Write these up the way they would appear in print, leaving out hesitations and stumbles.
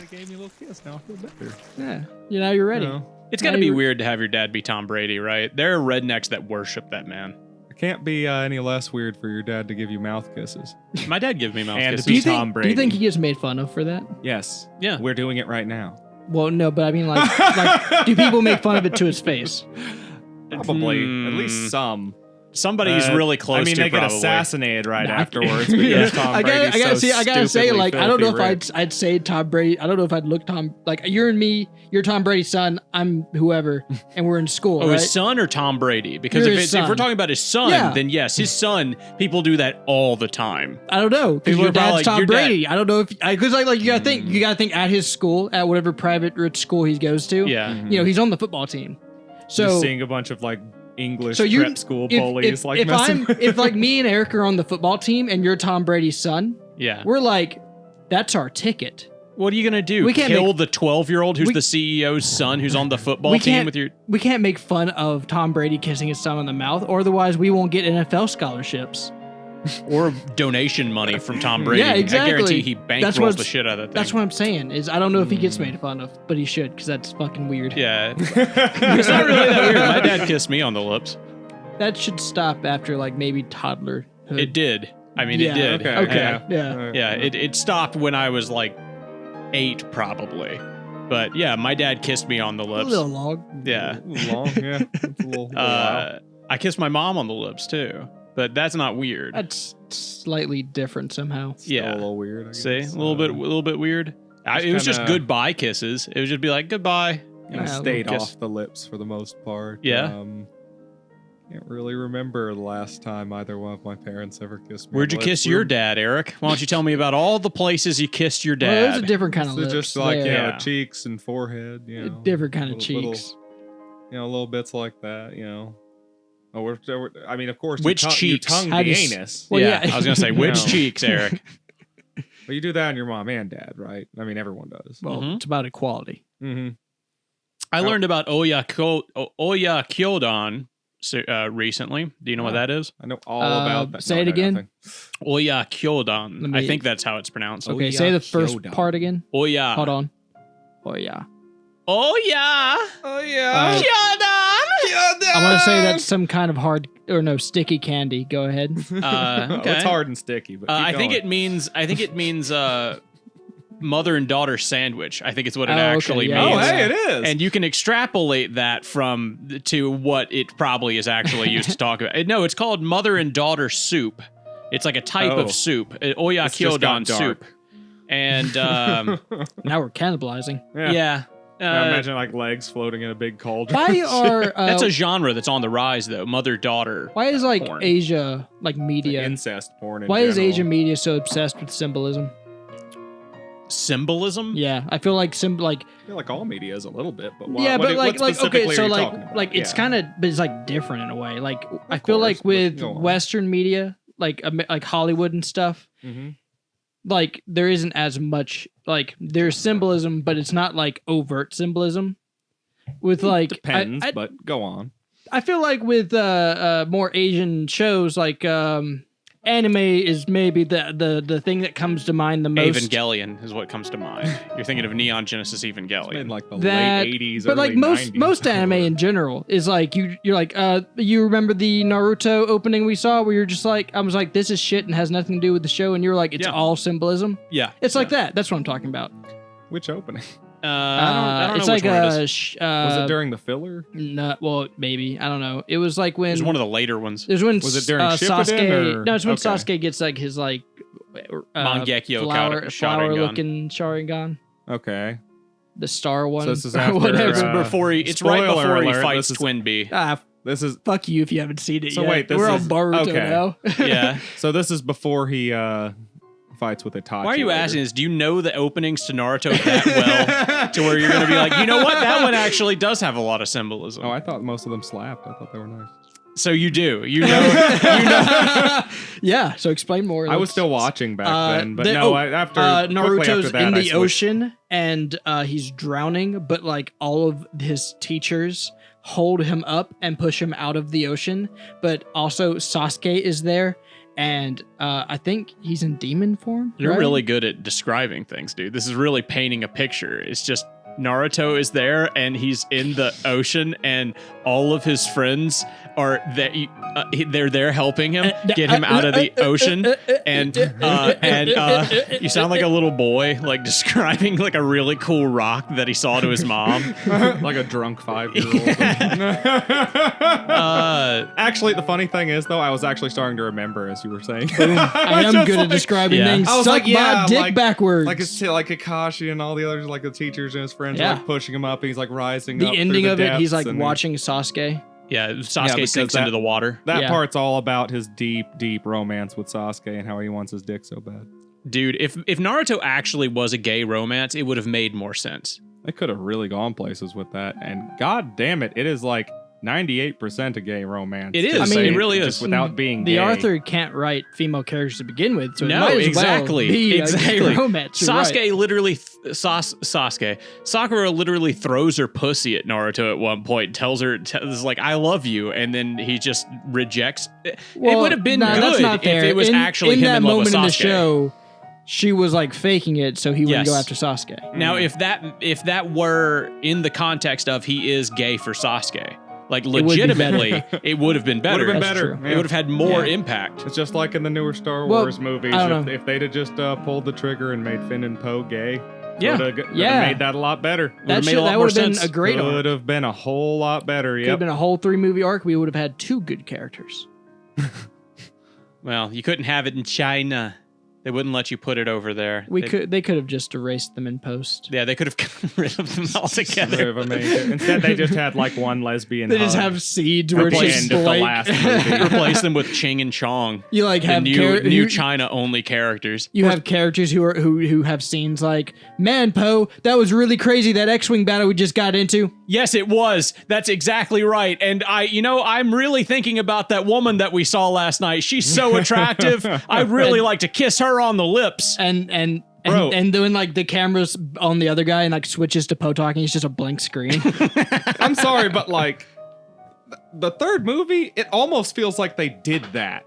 dad gave me a little kiss. Now I feel better. Yeah. Now you're ready. It's got to be weird to have your dad be Tom Brady, right? There are rednecks that worship that man. It can't be any less weird for your dad to give you mouth kisses. My dad gives me mouth And kisses. to be Tom Do Brady. you think he gets made fun of for that? Yes. Yeah. We're doing it right now. Well, no, but I mean, like do people make fun of it to his face? Probably. At least some. Somebody's really close to I mean, they get probably. assassinated right afterwards. But yes, Tom I Brady's gotta say, like, I don't know if rich. I'd say Tom Brady. I don't know if I'd look Tom, like, you're and me, you're Tom Brady's son, I'm whoever, and we're in school, Oh, right? his son or Tom Brady? Because You're if, his if we're son. talking about his son, Yeah. then yes, his son, people do that all the time. I don't know, because People your are probably dad's like, Tom your dad- Brady. I don't know if, because like you gotta think at his school, at whatever private rich school he goes to, Yeah. you know, he's on the football team. So Just seeing a bunch of like English So you- prep school bullies like if messing if like me and Eric are on the football team and you're Tom Brady's son, Yeah. we're like, that's our ticket. What are you going to do? We can't Kill make- the 12-year-old who's we- the CEO's son who's on the football We team can't- with your... We can't make fun of Tom Brady kissing his son on the mouth, or otherwise we won't get NFL scholarships. Or donation money from Tom Brady. Yeah, exactly. I guarantee he That's bankrolls what- the shit out of that thing. That's what I'm saying. Is I don't know if he gets made fun of, but he should, because that's fucking weird. Yeah. It's not really that weird. My dad kissed me on the lips. That should stop after like maybe toddlerhood. It did. I mean, Yeah, it did. Okay. Yeah. Yeah, it stopped when I was like 8, probably. But yeah, my dad kissed me on the A lips. little long. Yeah. long. Yeah. It's a little while. I kissed my mom on the lips too, but that's not weird. That's slightly different somehow. Still yeah. a little weird. I See, a guess. little bit weird. It was just kinda- goodbye kisses. It would just be like goodbye. Kinda Yeah, stayed kiss. off the lips for the most part. Yeah. Can't really remember the last time either one of my parents ever kissed me. Where'd you on the kiss lips. your dad, Eric? Why don't you tell me about all the places you kissed your Well, there's a dad? different kind of So lips. just like there. Yeah. cheeks and forehead, A different kind of cheeks. Little bits like that, Oh, I mean, of course, Which you cheeks? tongue How the does- anus. Well, yeah, yeah. I was gonna say which No. cheeks, Eric. But you do that on your mom and dad, right? I mean, everyone does. Well, Mhm. it's about equality. Mm-hmm. I learned about Oyakodon recently. Do you know what that is? I know all about that. say No, it I know again. nothing. Oyakodon. Let me- I think that's how it's pronounced. Okay, say the first Oyakodon. part again. Oya. Hold on. Oh yeah. Oya. Oh yeah. Kodon. I want to say that's some kind of sticky candy. Go ahead. Okay. It's hard and sticky, but keep I think going. it means mother and daughter sandwich. I think it's what it Oh, okay, actually yeah. means. Oh, hey, it is. And you can extrapolate that to what it probably is actually used to talk about. No, it's called mother and daughter soup. It's like a type Oh. of soup, It's just Oyakodon got dark. soup. And Now we're cannibalizing. yeah, Now imagine like legs floating in a big cauldron. Why are that's a genre that's on the rise, though. Mother-daughter. why is like porn. Asia like media? incest porn. In Why is general. Asian media so obsessed with symbolism? Symbolism? Yeah, I feel like I feel like all media is a little bit, but yeah, but what okay, specifically so are you like talking about? like it's Yeah. kind of, but it's like different in a way. Like I feel course, like but with go on. Western media, like Hollywood and stuff, Mhm. like there isn't as much like there's symbolism, but it's not like overt symbolism. With like Depends, I but go on. feel like with more Asian shows, like anime is maybe the thing that comes to mind the most. Evangelion is what comes to mind. You're thinking of Neon Genesis In Evangelion. like the That- late 80s, But like early most 90s. anime in general is like you're like you remember the Naruto opening we saw where you're just like I was like this is shit and has nothing to do with the show and you're like it's Yeah. all symbolism. Yeah. It's like that. That's what I'm talking about. Which opening? I don't it's know like which one it is. Was it during the filler? no, well maybe I don't know. It was like when It was one of the later ones. it was when Was it during Sasuke. Shippuden, or- No, it's when okay. Sasuke gets like his like Mangekyo flower Sharingan. looking Sharingan, Okay. the star one. this is or after, whatever. It's before he. It's right spoiler before he alert, fights this is- Twin Bee. This is Fuck you if you haven't seen it So yet. wait, this we're on is- Boruto okay. now. Yeah. so this is before he fights with Itachi. Why are you later. asking this? Do you know the openings to Naruto that well to where you're going to be like, you know what? That one actually does have a lot of symbolism. Oh, I thought most of them slapped. I thought they were nice. So you do. You know. Yeah, so explain more. I was Let's- still watching back then, but the- no, oh, after quickly Naruto's after that, in I the switched. ocean and he's drowning, but like all of his teachers hold him up and push him out of the ocean. But also Sasuke is there and I think he's in demon form. You're right? really good at describing things, dude. This is really painting a picture. It's just Naruto is there and he's in the ocean and all of his friends are that they're there helping him get him out of the ocean and you sound like a little boy like describing like a really cool rock that he saw to his mom. Like a drunk 5-year-old. Actually, the funny thing is, though, I was actually starting to remember as you were saying. I am good at describing things. I was Suck like, yeah, my dick like- backwards. like Kakashi and all the others, like the teachers and his friends, Yeah. are like pushing him up. And he's like rising the up. ending through of the it, he's depths, like and watching Sasuke. Yeah, Sasuke because sinks into the water. That Yeah. part's all about his deep, deep romance with Sasuke and how he wants his dick so bad. Dude, if Naruto actually was a gay romance, it would have made more sense. They could have really gone places with that. And god damn it, it is like 98% a gay romance. It is. to I mean, say it really just is. without being The gay. author can't write female characters to begin with, so it No, might as exactly. well be Exactly. a gay romance. You're Sasuke right. literally, Sakura literally throws her pussy at Naruto at one point, tells her, is like, I love you, and then he just rejects. It Well, would have been nah, that's good not if fair. it was actually in him that in love with moment Sasuke. in the show. She was like faking it so he wouldn't Yes. go after Sasuke. Now, if that were in the context of he is gay for Sasuke, like would be legitimately, it would have been better. Would have been That's better. true. It would have had more Yeah. impact. It's just like in the newer Star Well, Wars movies. I don't know. If they'd have just pulled the trigger and made Finn and Poe gay, Yeah. would have Yeah. made that a lot better. That made a lot that more would have been sense. a great arc. Would have been a whole lot better. Could have Yep. been a whole 3-movie arc. We would have had 2 good characters. Well, you couldn't have it in China. They wouldn't let you put it over there. They could have just erased them in post. Yeah, they could have gotten rid of them altogether. Would have amazing. Instead, they just had like one lesbian. They just hug have seeds where at it's the just end of the blank. last movie. Replace them with Ching and Chong. You like The have new China only characters. You have characters who have scenes like, man, Poe, that was really crazy, that X-Wing battle we just got into. Yes, it was. That's exactly right. And I'm really thinking about that woman that we saw last night. She's so attractive. I'd really like to kiss her on the lips. And Bro. and then like the camera's on the other guy and like switches to Poe talking, it's just a blank screen. I'm sorry, but like the third movie, it almost feels like they did that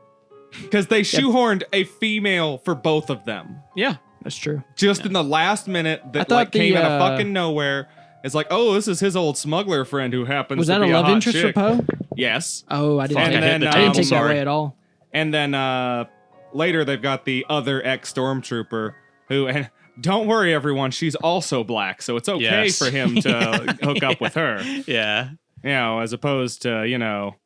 because they shoehorned a female for both of them Yeah. That's true. just in the last minute. I That thought like came out the, of fucking nowhere. It's like, oh, this is his old smuggler friend who happens Was to that be a love hot interest chick. for Poe? Yes. Oh, I didn't. Fuck, take I hit that. the I didn't table, take that sorry. way at all. And then later they've got the other ex-stormtrooper who, and don't worry everyone, she's also black, so it's okay Yes. for him to hook up with her. Yeah. You know, as opposed to, you know,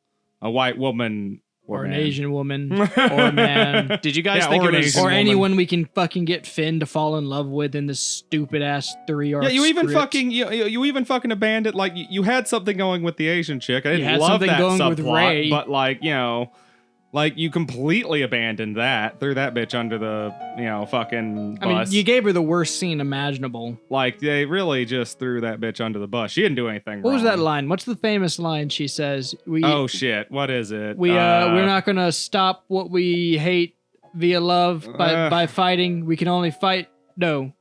a white woman Or an man. Asian woman, or a man, Did you guys Yeah, think or it an was Asian or woman. anyone we can fucking get Finn to fall in love with in this stupid ass 3-arc. Yeah, you even script. fucking you even fucking abandoned, like you had something going with the Asian chick. I You didn't had love something that going subplot, with Rey. but like, you know, like you completely abandoned that, threw that bitch under the, you know, fucking I mean, bus. you gave her the worst scene imaginable. Like they really just threw that bitch under the bus. She didn't do anything What was wrong. that line? What's the famous line she says? Oh shit, what is it? We're not gonna stop what we hate via love by fighting. We can only fight. No,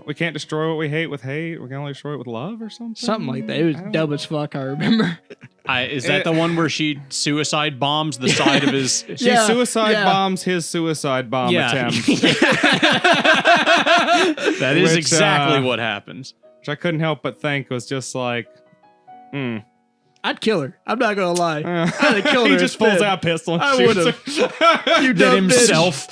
we can't destroy what we hate with hate. We can only destroy it with love or something. something like that. It was I don't- dumb as fuck. I remember. Is that the one where she suicide bombs the side of his? She Yeah, suicide yeah. bombs his suicide bomb attempt, That is Which, exactly what happens. which I couldn't help but think was just like, I'd kill her. I'm not gonna lie. I'd have killed he her. just instead. pulls out a pistol and I shoots her. You Than dumb bitch. himself.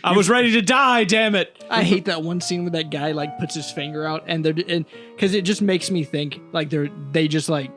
I was ready to die. Damn it. I hate that one scene where that guy like puts his finger out and because it just makes me think like they just like,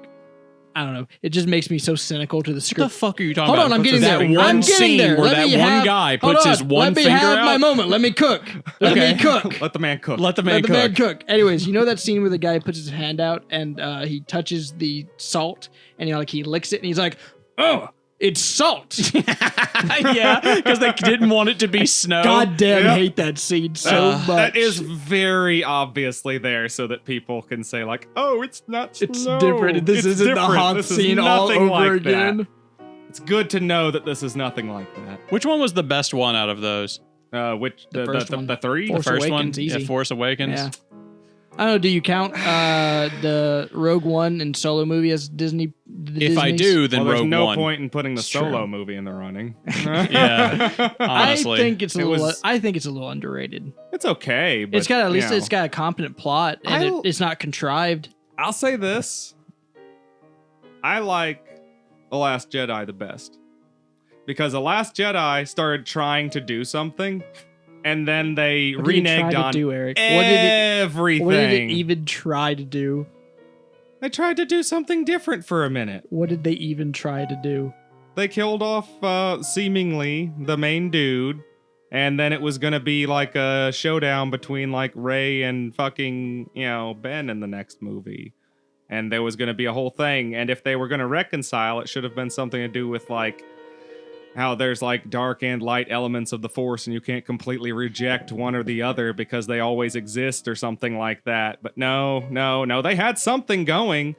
I don't know. It just makes me so cynical to the What the script. fuck are you talking Hold about? on, I'm getting that there. one I'm getting scene there. where Let that me one have- guy hold puts on. his one Let me finger have my out. moment. Let me cook. Let Okay. me cook. Let the man cook. Let the man Let the cook. man cook. Anyways, you know that scene where the guy puts his hand out and he touches the salt and like he licks it and he's like, oh, it's salt. Yeah, because they didn't want it to be snow. God damn, Yep. hate that scene so much. That is very obviously there so that people can say like, oh, it's not It's snow. different. This It's isn't the different. hot This is scene all nothing over like again. that. It's good to know that this is nothing like that. Which one was the best one out of those? Which The first one. the three? Force The first Awakens, one, easy. Yeah, Force Awakens. Yeah. I don't know. Do you count the Rogue One and Solo movie as Disney? If I do, then there's Rogue no One. point in putting the It's Solo true. movie in the running. Yeah, honestly, I think it's a It little. was- I think it's a little underrated. It's okay, but It's got at least you know, it's got a competent plot and I'll- it's not contrived. I'll say this. I like The Last Jedi the best. Because The Last Jedi started trying to do something, and then they What did it reneged try on to do, Eric? everything. What did it even try to do? They tried to do something different for a minute. What did they even try to do? They killed off seemingly the main dude, and then it was gonna be like a showdown between like Rey and fucking, Ben in the next movie. And there was gonna be a whole thing, and if they were gonna reconcile, it should have been something to do with like how there's like dark and light elements of the Force and you can't completely reject one or the other because they always exist or something like that. But no, they had something going.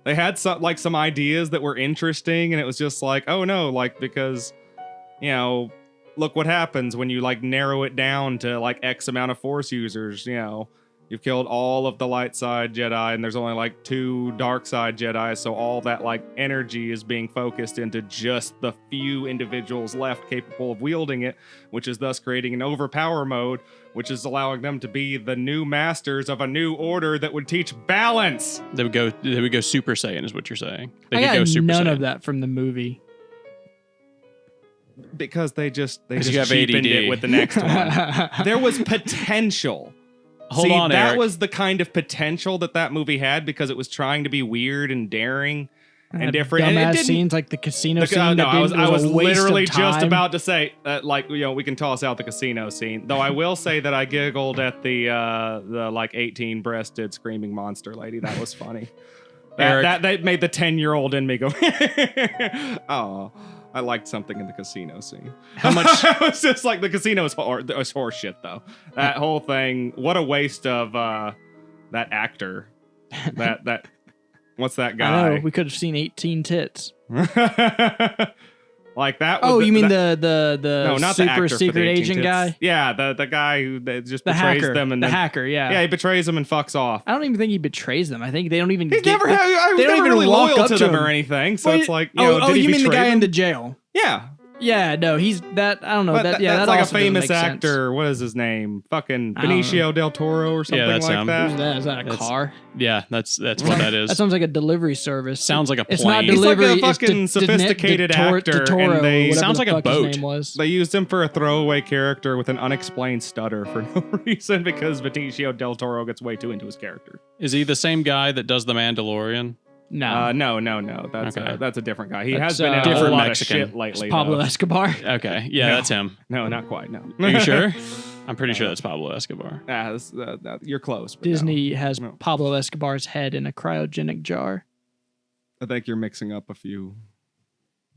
They had some ideas that were interesting, and it was just like, oh no, like because, look what happens when you like narrow it down to like X amount of Force users, You've killed all of the light side Jedi, and there's only like 2 dark side Jedi, so all that like energy is being focused into just the few individuals left capable of wielding it, which is thus creating an overpower mode, which is allowing them to be the new masters of a new order that would teach balance. They would go Super Saiyan, is what you're saying. They I could got go Super none Saiyan. of that from the movie. Because they just you have cheapened ADD. it with the next one. There was potential. Hold on, that Eric. was the kind of potential that movie had because it was trying to be weird and daring and different. And it Dumbass didn't. scenes like the casino scene. No, that I was didn't- was a waste of literally just time. about to say we can toss out the casino scene. Though I will say that I giggled at the like 18-breasted screaming monster lady. That was funny. That made the 10-year-old in me go, oh. I liked something in the casino scene. How much? It was just like the casino is horse shit, though. That whole thing, what a waste of that actor. That what's that I guy? know, we could have seen 18 tits. Like that. Oh, you mean that, the no, not the super actor for the secret 18 agent tits. guy? Yeah, the guy who just The betrays hacker. them and the then hacker, yeah. yeah, he betrays them and fucks off. I don't even think he betrays them. I think they don't even He's get never had. I was they don't never even really walk loyal up to to them him. or anything. So Wait, it's like, oh, did he you mean the betray guy them? in the jail? Yeah. Yeah, no, he's that. I don't know. But That yeah, that's that like a also doesn't famous make sense. actor. What is his name? Fucking I don't know. Benicio del Toro or something that's like him. that. Who's that? Is that a That's- car? Yeah, that's what that is. That sounds like a delivery service. Sounds like a It's not plane. He's like a delivery. fucking it's sophisticated actor, Toro, and they- whatever Sounds the like a fuck his boat. name was. They used him for a throwaway character with an unexplained stutter for no reason because Benicio del Toro gets way too into his character. Is he the same guy that does the Mandalorian? No, No. Okay. That's a different guy. He That's, has been in a different whole lot Mexican. of shit lately. Pablo though. Escobar. Okay, yeah, No. that's him. No, not quite. No. Are you sure? I'm pretty sure that's Pablo Escobar. You're close. But no. Disney has No. Pablo Escobar's head in a cryogenic jar. I think you're mixing up a few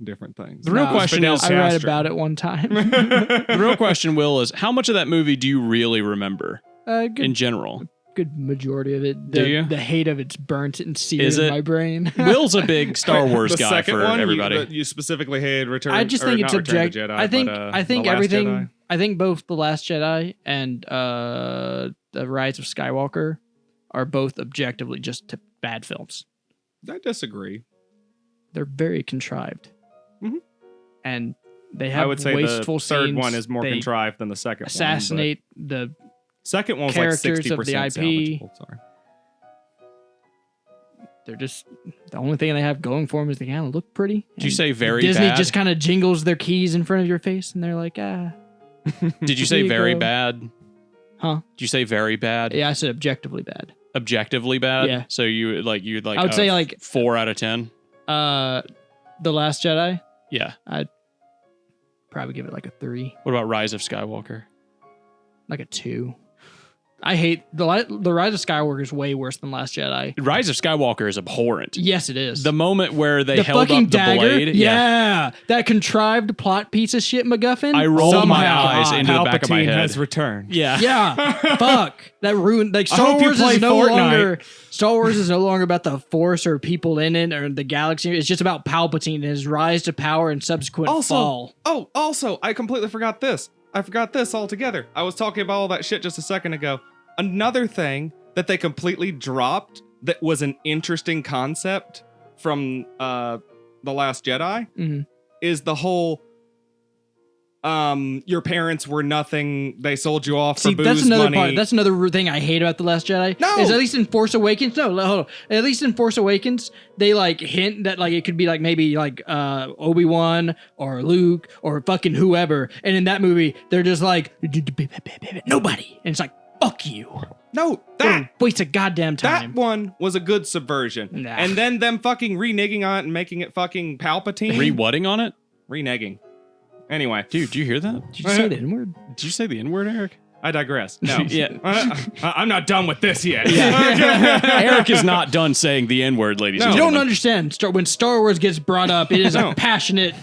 different things. The real No, question Fidel is, I read Castro. about it one time. the real question, Will, is how much of that movie do you really remember Good, in general? good majority of it. Do you? The hate of it's burnt and seared Is in it? my brain. Will's a big Star Wars The guy second for one, everybody. You specifically hated Return. I just or think it's not Return of objective. the Jedi, I think but, I think The Last everything. Jedi. I think both The Last Jedi and The Rise of Skywalker are both objectively just bad films. I disagree. They're very contrived, Mhm. and they have I would say wasteful the third scenes. one is more They contrived than the second assassinate the. one. Second one was like characters 60% of the IP. salvageable. Sorry. They're just the only thing they have going for them is they kind of look pretty. Did you And say very Disney bad? just kind of jingles their keys in front of your face, and they're like, ah, Did you say Here you very go. bad? Huh? Did you say very bad? yeah, I said objectively bad. Objectively bad? Yeah. So you'd like I would say like 4 out of 10. The Last Jedi. Yeah. I'd probably give it like a 3, What about Rise of Skywalker? like a 2. I hate the Rise of Skywalker is way worse than Last Jedi. Rise of Skywalker is abhorrent. Yes, it is. The moment where they the held fucking up the dagger, blade, yeah, that contrived plot piece of shit MacGuffin. I rolled Oh my God. eyes into the back of my Palpatine head. has returned. Yeah. Yeah, fuck that ruined. Like I Star hope you Wars play is no Fortnite. longer. Star Wars is no longer about the Force or people in it or the galaxy. It's just about Palpatine and his rise to power and subsequent fall. Also, I completely forgot this. I forgot this altogether. I was talking about all that shit just a second ago. Another thing that they completely dropped that was an interesting concept from The Last Jedi is the whole your parents were nothing, they sold you off for booze that's another money. part. That's another thing I hate about The Last Jedi. No! Is at least in Force Awakens. No, hold on. At least in Force Awakens, they like hint that like it could be like maybe like Obi-Wan or Luke or fucking whoever. And in that movie, they're just like nobody. And it's like, fuck you. No, that Waste of goddamn time. That one was a good subversion. Nah. And then them fucking reneging on it and making it fucking Palpatine. Re-whatting on it? Reneging. Anyway. Dude, did you hear that? Did you say the N-word? Did you say the N-word, Eric? I digress. No. Yeah. I'm not done with this yet. Eric is not done saying the N-word, ladies and You gentlemen. don't understand. When Star Wars gets brought up, it is No. a passionate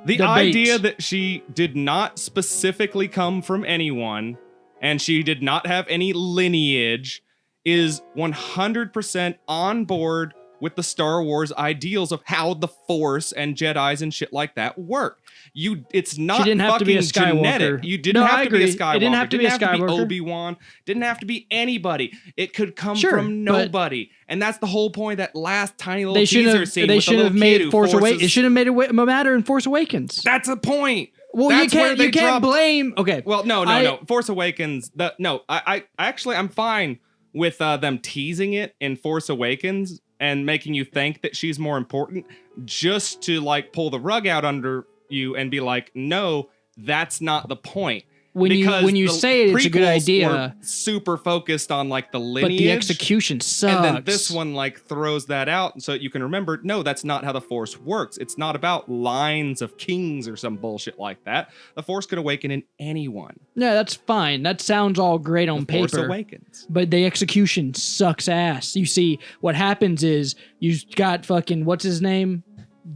The debate. idea that she did not specifically come from anyone and she did not have any lineage is 100% on board with the Star Wars ideals of how the Force and Jedis and shit like that work. It's not She didn't have to fucking be a Skywalker. genetic. You didn't No, have I to be a agree. Skywalker. It didn't have to be a Skywalker. Obi-Wan. Didn't have to be anybody. It could come Sure, from but- nobody. And that's the whole point of that last tiny little They teaser should have. scene They with the should have little kid made who Force Awakens. forces- It should have made it matter in Force Awakens. That's the point. Well, That's you where can't. they You can't dropped- blame. Okay. Well, no. Force Awakens. I actually I'm fine with them teasing it in Force Awakens and making you think that she's more important, just to like pull the rug out under you and be like, no, that's not the point. When you the say it's a good prequels idea, were super focused on like the lineage, but the execution sucks. and then this one like throws that out so that you can remember, no, that's not how the Force works. It's not about lines of kings or some bullshit like that. The Force can awaken in anyone. Yeah, that's fine. That sounds all great on The paper. Force awakens. But the execution sucks ass. You see, what happens is you got fucking what's his name,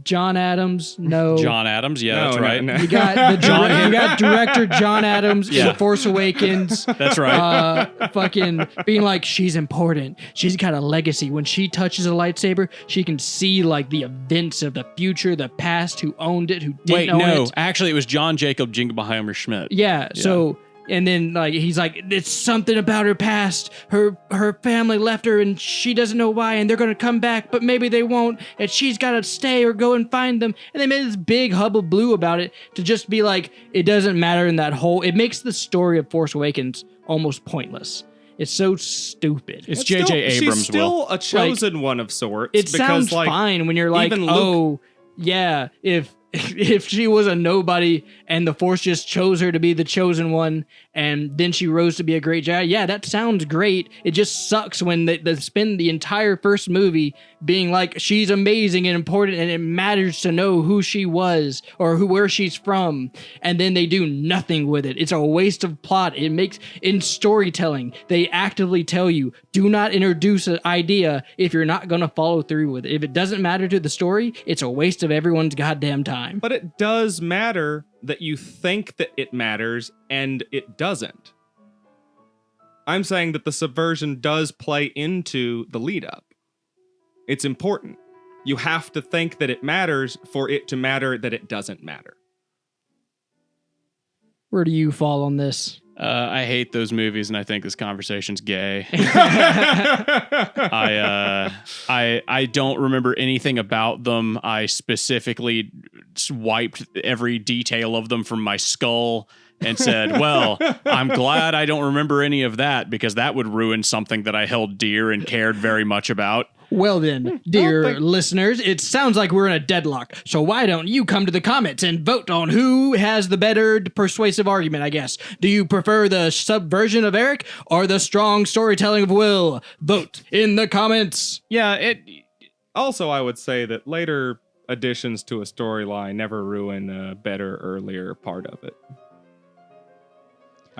John Adams. No, John Adams, yeah, that's No, right. no. You got you got director John Adams in Yeah. The Force Awakens. That's right. Fucking being like, she's important. She's got a legacy. When she touches a lightsaber, she can see like the events of the future, the past, who owned it, who didn't Wait, own no. it. Actually, it was John Jacob Jingleheimer Schmidt. Yeah. So, and then like he's like, it's something about her past. Her family left her, and she doesn't know why. And they're gonna come back, but maybe they won't. And she's gotta stay or go and find them. And they made this big hullabaloo about it to just be like, it doesn't matter in that whole. It makes the story of Force Awakens almost pointless. It's so stupid. It's J.J. Abrams, She's still a chosen one of sorts. It because, sounds like, fine when you're like, even Luke- oh, yeah, if she was a nobody and the Force just chose her to be the chosen one and then she rose to be a great Jedi, yeah, that sounds great. It just sucks when they spend the entire first movie being like, she's amazing and important and it matters to know who she was or where she's from, and then they do nothing with it. It's a waste of plot. It makes, in storytelling, they actively tell you, do not introduce an idea if you're not going to follow through with it. If it doesn't matter to the story, it's a waste of everyone's goddamn time. But it does matter that you think that it matters and it doesn't. I'm saying that the subversion does play into the lead up. It's important. You have to think that it matters for it to matter that it doesn't matter. Where do you fall on this? I hate those movies, and I think this conversation's gay. I don't remember anything about them. I specifically wiped every detail of them from my skull and said, well, I'm glad I don't remember any of that, because that would ruin something that I held dear and cared very much about. Well then, dear listeners, it sounds like we're in a deadlock. So why don't you come to the comments and vote on who has the better persuasive argument, I guess. Do you prefer the subversion of Eric or the strong storytelling of Will? Vote in the comments. Yeah, Also, I would say that later additions to a storyline never ruin a better earlier part of it.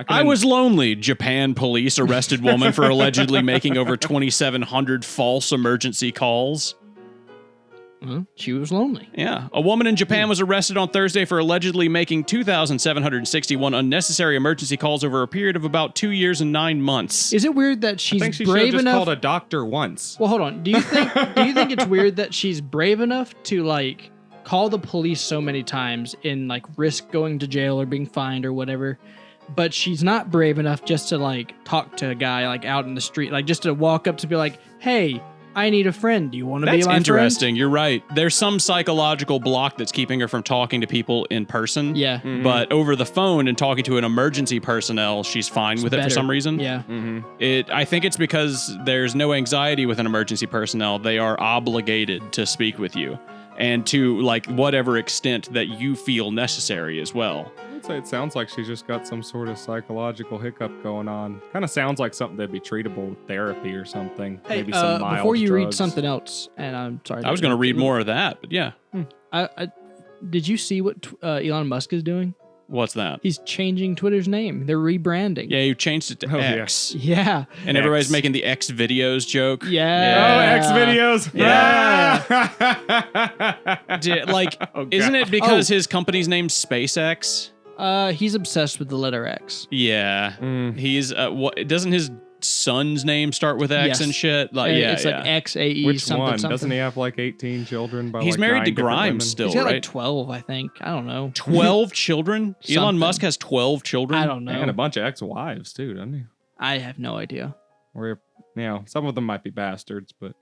I was lonely. Japan police arrested woman for allegedly making over 2,700 false emergency calls. Well, she was lonely. Yeah. A woman in Japan was arrested on Thursday for allegedly making 2,761 unnecessary emergency calls over a period of about 2 years and 9 months. Is it weird that I she's think she should have brave just enough? called a doctor once. Well, hold on. Do you think it's weird that she's brave enough to like call the police so many times and like risk going to jail or being fined or whatever, but she's not brave enough just to like talk to a guy like out in the street, like just to walk up to be like, "Hey, I need a friend. Do you want to be my friend?" That's interesting. You're right. There's some psychological block that's keeping her from talking to people in person. Yeah. But over the phone and talking to an emergency personnel, she's fine with it for better. some reason. Yeah. I think it's because there's no anxiety with an emergency personnel. They are obligated to speak with you, and to like whatever extent that you feel necessary as well. I'd say it sounds like she's just got some sort of psychological hiccup going on. Kind of sounds like something that'd be treatable with therapy or something. Hey, Maybe some mild before you read drugs. something else, and I'm sorry. I was going to read more of that, but yeah. Did you see what Elon Musk is doing? What's that? He's changing Twitter's name. They're rebranding. Yeah, you changed it to Oh, yeah. X. Yeah. And everybody's making the X videos joke. Yeah. Oh, X videos. Yeah. Yeah. Like, Oh, isn't God. it because his company's name's SpaceX? He's obsessed with the letter X. Yeah. He's, what, doesn't his son's name start with X Yes. and shit? Like, It's like XAE Which something one? something. Doesn't he have like 18 children? By He's like married 9 to different women? Grimes still, He's got right? like 12, I think. I don't know. 12 children? Elon Something. Musk has 12 children? I don't know. And a bunch of ex-wives too, doesn't he? I have no idea. Or, some of them might be bastards, but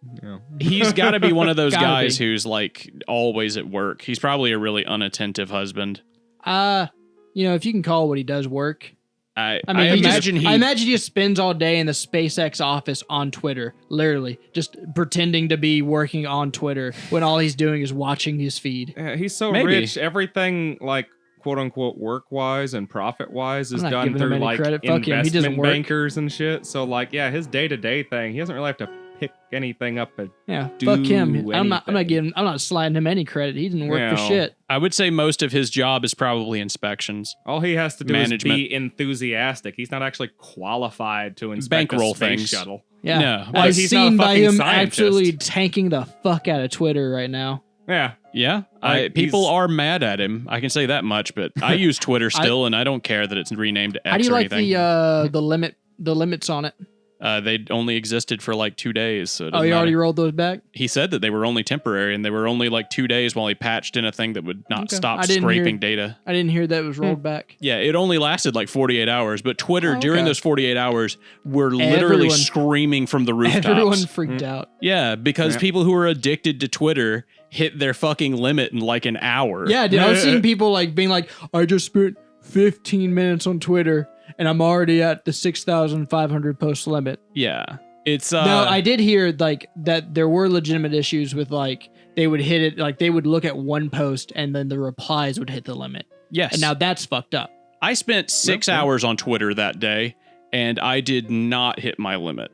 He's got to be one of those Gotta guys be. who's like always at work. He's probably a really unattentive husband. If you can call what he does work. I I imagine he just spends all day in the SpaceX office on Twitter, literally just pretending to be working on Twitter when all he's doing is watching his feed. he's so Maybe. rich. Everything like quote unquote work wise and profit wise is I'm not done giving him through any like credit. Fuck him. He doesn't investment work. bankers and shit. So like, his day to day thing, he doesn't really have to pick anything up. Yeah, Do fuck him. I'm not anything. I'm not sliding him any credit. He didn't work for No. shit. I would say most of his job is probably inspections. All he has to do Management. is be enthusiastic. He's not actually qualified to inspect Bankroll a space things. shuttle. Yeah. No. Well, I've he's not a seen by fucking him scientist. absolutely tanking the fuck out of Twitter right now. Yeah. Yeah, Like, people he's- are mad at him. I can say that much, but I use Twitter still, and I don't care that it's renamed to X How do you or like anything. the limits on it? They only existed for like 2 days, so it Oh, doesn't you already matter. rolled those back? He said that they were only temporary, and they were only like 2 days while he patched in a thing that would not Okay. stop I didn't scraping hear- data. I didn't hear that it was rolled back. Yeah, it only lasted like 48 hours, but Twitter Oh, during okay. those 48 hours were literally Everyone- screaming from the rooftops. Everyone freaked out. Yeah, because Yeah. people who are addicted to Twitter hit their fucking limit in like an hour. Yeah, dude, I was seeing people like being like, I just spent 15 minutes on Twitter and I'm already at the 6,500 post limit. Yeah. It's Now, I did hear like that there were legitimate issues with like they would hit it, like they would look at one post and then the replies would hit the limit. yes. And now that's fucked up. I spent 6 Yep. hours on Twitter that day, and I did not hit my limit.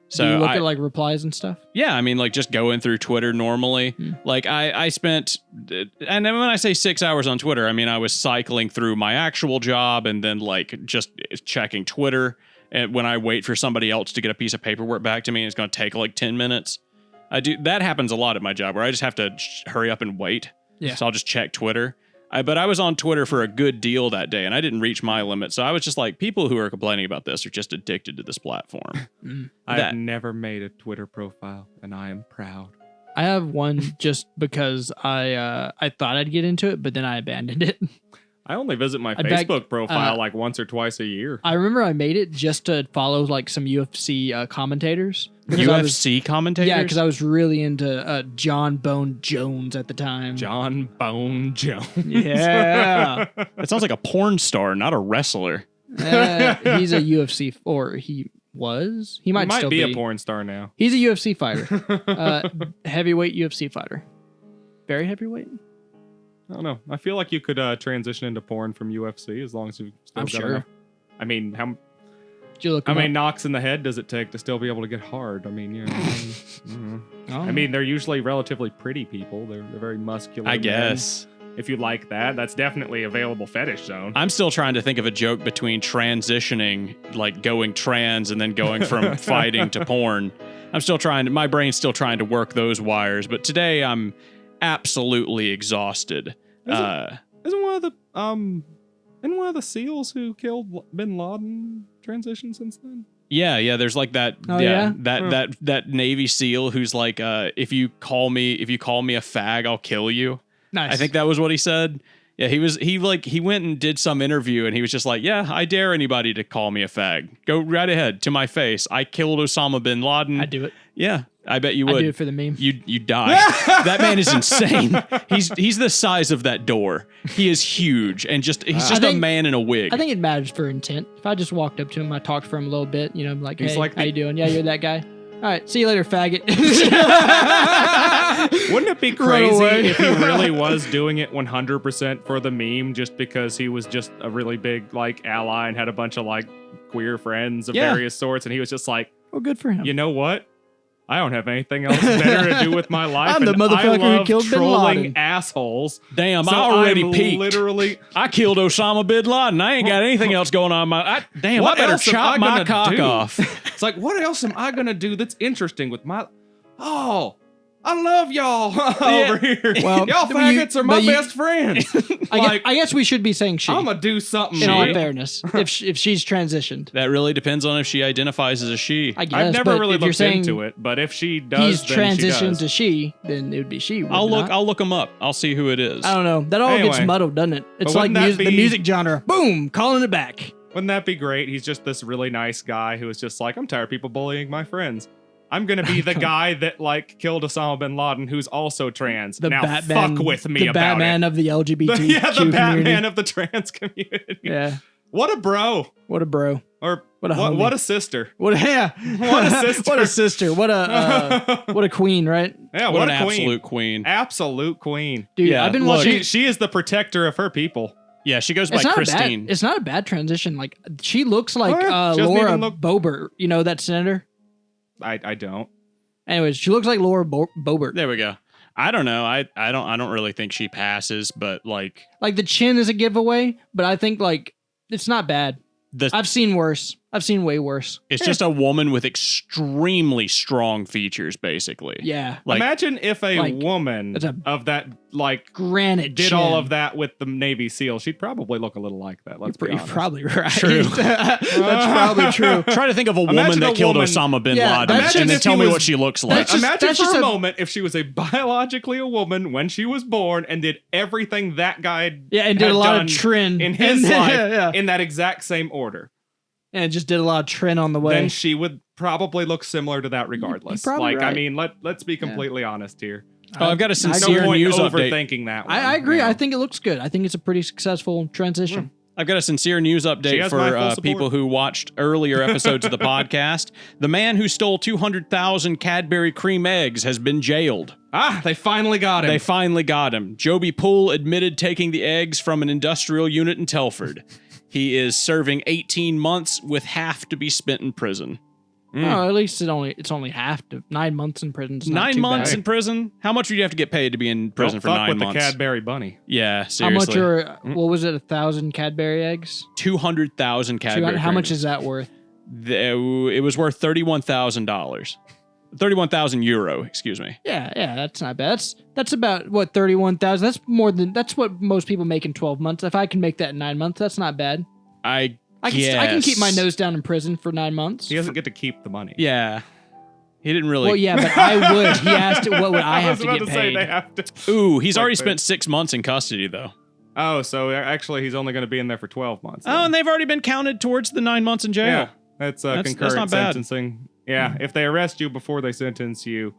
So Do you look I, at like replies and stuff? yeah, I mean, like just going through Twitter normally. Hmm. Like I spent, and then when I say 6 hours on Twitter, I mean I was cycling through my actual job and then like just checking Twitter. And when I wait for somebody else to get a piece of paperwork back to me, it's going to take like 10 minutes. That happens a lot at my job where I just have to hurry up and wait. Yeah. So I'll just check Twitter. But I was on Twitter for a good deal that day, and I didn't reach my limit. So I was just like, people who are complaining about this are just addicted to this platform. I've That- never made a Twitter profile, and I am proud. I have one just because I thought I'd get into it, but then I abandoned it. I only visit my I beg- Facebook profile like once or twice a year. I remember I made it just to follow like some UFC commentators. Because I was- UFC commentators? Yeah, because I was really into John Bone Jones at the time. John Bone Jones. Yeah. That sounds like a porn star, not a wrestler. He's a UFC, or he was. He He might, might still be a porn star now. He's a UFC fighter. Heavyweight UFC fighter. Very heavyweight? I don't know. I feel like you could transition into porn from UFC as long as you've still I'm got sure. enough. I mean, how Did you look him many knocks in the head does it take to still be able to get hard? I mean, up? I mean, they're usually relatively pretty people. They're very muscular. I men. guess. If you like that, that's definitely available fetish zone. I'm still trying to think of a joke between transitioning, like going trans and then going from fighting to porn. My brain's still trying to work those wires, but today I'm absolutely exhausted. Isn't one of the SEALs who killed Bin Laden transitioned since then? Yeah, there's like that Oh, yeah? that Navy SEAL who's like, if you call me a fag, I'll kill you. Nice. I think that was what he said. Yeah, he went and did some interview and he was just like, yeah, I dare anybody to call me a fag. Go right ahead to my face. I killed Osama bin Laden. I'd do it. Yeah, I bet you would. I'd do it for the meme. You die. That man is insane. He's the size of that door. He is huge and he's just a man in a wig. I think it matters for intent. If I just walked up to him, I talked for him a little bit, you know, I'm like, He's hey, like how you doing? Yeah, you're that guy. All right, see you later, faggot. Wouldn't it be crazy if he really was doing it 100% for the meme just because he was just a really big like ally and had a bunch of like queer friends of various sorts and he was just like, well, good for him. you know what? I don't have anything else better to do with my life. I'm the and motherfucker I who love killed Bin trolling Laden. assholes. Damn, So I already I'm peaked. Literally, I killed Osama bin Laden. I ain't got anything else going on. I better else am chop I my gonna cock do? off. It's like, what else am I gonna do that's interesting with my? Oh, I love y'all over here. Well, y'all faggots are my best friends. I guess we should be saying she. I'm gonna do something. in all shit. fairness, if she's transitioned, That really depends on if she identifies as a she. I guess. I've never but really if you're looked saying into it, but if she does, he's then she transitioned does. to she, then it would be she. would I'll it look. not? I'll look him up. I'll see who it is. I don't know. That all gets Anyway. muddled, doesn't it? It's But like wouldn't that the be- music genre. Boom, calling it back. Wouldn't that be great? He's just this really nice guy who is just like, I'm tired of people bullying my friends. I'm gonna be the guy that like killed Osama bin Laden, who's also trans. The now Batman, fuck with me the about Batman it. of the LGBT. Yeah, the Batman community. of the trans community. Yeah, What a bro, what a bro. or What a homie. what a sister. What? Yeah. What a sister. What a sister. What a queen, right? Yeah, what what, an a queen. absolute queen. Absolute queen. Dude, Yeah, I've been look, watching. She is the protector of her people. Yeah, she goes by It's not Christine. a bad. It's not a bad transition. Like she looks like Oh, yeah. She doesn't Laura even look- Boebert. You know that senator. I don't. Anyways, she looks like Laura Boebert. There we go. I don't know. I don't really think she passes, but like Like the chin is a giveaway, but I think like it's not bad. I've seen worse. I've seen way worse. it's just a woman with extremely strong features, basically. Yeah, Like Imagine if a like, woman it's a- of that like granite. did chin. all of that with the Navy SEAL. She'd probably look a little like that. Let's be You're honest. probably right. True. That's probably true. try to think of a woman Imagine that a killed woman- Osama bin Yeah, Laden, imagine and then if tell he me was- what she looks like. That's just- Imagine that's for just a a- moment if she was a biologically a woman when she was born and did everything that guy Yeah, and did had a lot done of trin in his And- life yeah. in that exact same order. And just did a lot of trin on the way. Then she would probably look similar to that regardless. probably Like, I right. mean, let's be completely honest here. Oh, I've got a No sincere point news update. overthinking that one. I agree. you know. I think it looks good. I think it's a pretty successful transition. I've got a sincere news She update has my for full support. people who watched earlier episodes of the podcast. The man who stole 200,000 Cadbury cream eggs has been jailed. They finally got him. They finally got him. Joby Poole admitted taking the eggs from an industrial unit in Telford. He is serving 18 months with half to be spent in prison. Oh, at least it's only half to 9 months in prison. It's not 9 too months bad. in prison? How much would you have to get paid to be in prison Don't for fuck 9 with months? the Cadbury bunny. Yeah, How seriously. much are what was it? 1,000 Cadbury eggs. 200,000 Cadbury. How much cream. is that worth? It was worth $31,000. 31,000 euro, excuse me. Yeah, that's not bad. That's about what 31,000. That's what most people make in 12 months. If I can make that in 9 months, that's not bad. I I can keep my nose down in prison for 9 months. He doesn't get to keep the money. Yeah. He didn't really. Well, yeah, but I would. He asked, what would I have was to about get to say paid? they have to. Ooh, he's Like already that. spent 6 months in custody, though. Oh, so actually he's only going to be in there for 12 months. Oh, then. and they've already been counted towards the 9 months in jail. Yeah, that's concurrent not bad. sentencing. Yeah, if they arrest you before they sentence you,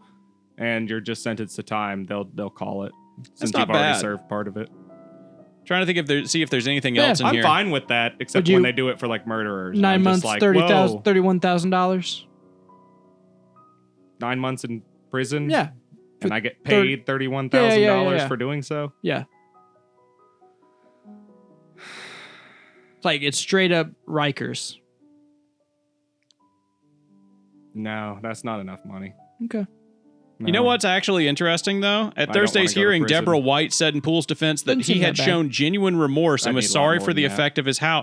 and you're just sentenced to time, they'll call it since not you've already bad. served part of it. Trying to think if there's anything Yeah, else in I'm here. fine with that, except Would you- when they do it for like murderers. 9 I'm months, just like, $30,000, whoa, $31,000. 9 months in prison. Yeah, and I get paid $31,000 Yeah. for doing so. yeah. It's like it's straight up Rikers. No, that's not enough money. Okay. You know what's actually interesting, though? At don't Thursday's wanna go to hearing, prison. Deborah White said in Poole's defense that Doesn't he seem had that bad. shown genuine remorse and I was need a lot sorry more for the than that. effect